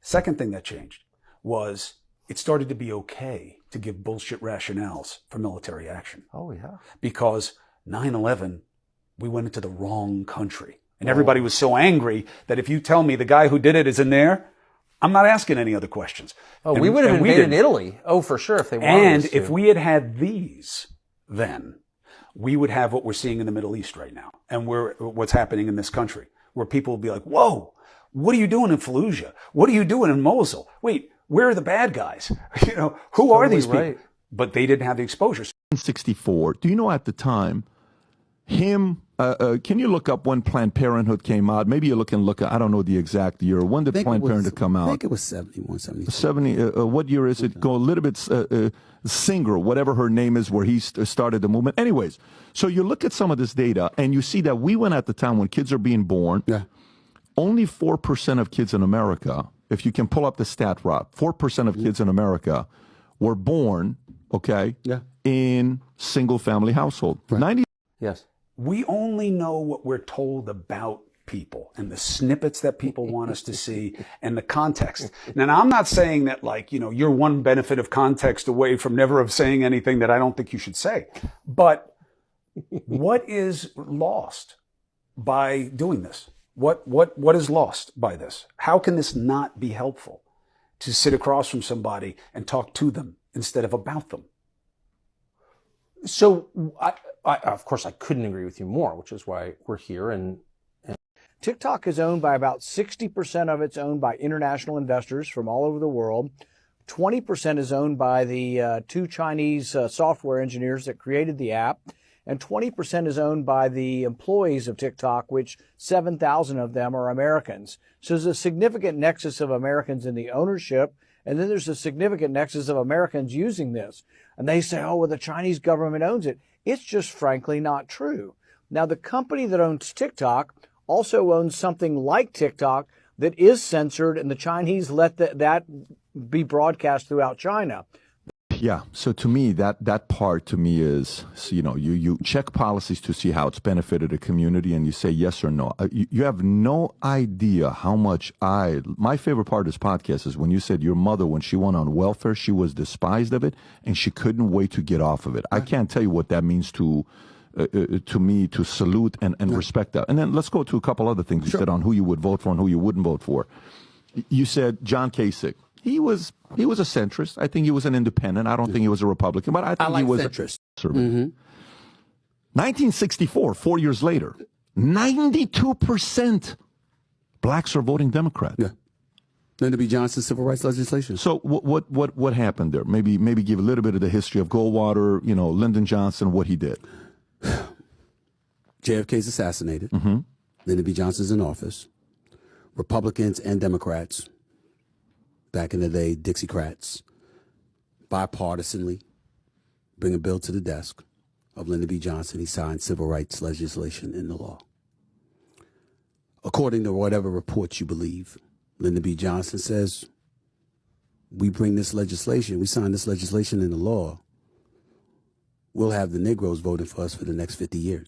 Second thing that changed was it started to be okay to give bullshit rationales for military action. Oh, yeah. Because 9/11, we went into the wrong country. And everybody was so angry that if you tell me the guy who did it is in there, I'm not asking any other questions. Oh, we would have invaded Italy. Oh, for sure, if they wanted And us to. if we had had these, then we would have what we're seeing in the Middle East right now, and what's happening in this country, where people will be like, whoa, what are you doing in Fallujah? What are you doing in Mosul? Wait, where are the bad guys? You know, who are these people? Right. But they didn't have the exposure. 1964. Do you know at the time, can you look up when Planned Parenthood came out? Maybe you look at, I don't know the exact year. When did Planned Parenthood come out? I think it was 71, 72. 70, what year is it? Go a little bit, Singer, whatever her name is, where he started the movement. Anyways, so you look at some of this data, and you see that we went at the time when kids are being born, only 4% of kids in America, if you can pull up the stat, Rob, 4% of kids in America were born, in single-family household. Right. Yes. We only know what we're told about people and the snippets that people want us to see and the context. Now, I'm not saying that, like, you know, you're one benefit of context away from never of saying anything that I don't think you should say. But what is lost by doing this? What is lost by this? How can this not be helpful to sit across from somebody and talk to them instead of about them? So, of course, I couldn't agree with you more, which is why we're here. And TikTok is owned by about 60% of it's owned by international investors from all over the world. 20% is owned by the two Chinese software engineers that created the app. And 20% is owned by the employees of TikTok, which 7,000 of them are Americans. So there's a significant nexus of Americans in the ownership. And then there's a significant nexus of Americans using this. And they say, oh, well, the Chinese government owns it. It's just frankly not true. Now, the company that owns TikTok also owns something like TikTok that is censored, and the Chinese let that be broadcast throughout China. Yeah. So to me, that part to me is, you know, you check policies to see how it's benefited a community, and you say yes or no. You have no idea how much my favorite part of this podcast is when you said your mother, when she went on welfare, she was despised of it, and she couldn't wait to get off of it. I can't tell you what that means to me, to salute and respect that. And then let's go to a couple other things you said on who you would vote for and who you wouldn't vote for. You said John Kasich. He was a centrist. I think he was an independent. I don't think he was a Republican, but I think he was centrist. A conservative. 1964, 4 years later, 92% blacks are voting Democrat. Yeah. Lyndon B. Johnson's civil rights legislation. So what happened there? Maybe give a little bit of the history of Goldwater, you know, Lyndon Johnson, what he did. JFK's assassinated. Lyndon B. Johnson's in office. Republicans and Democrats, back in the day, Dixiecrats, bipartisanly bring a bill to the desk of Lyndon B. Johnson. He signed civil rights legislation into law. According to whatever reports you believe, Lyndon B. Johnson says, we bring this legislation, we sign this legislation into law, we'll have the Negroes voting for us for the next 50 years.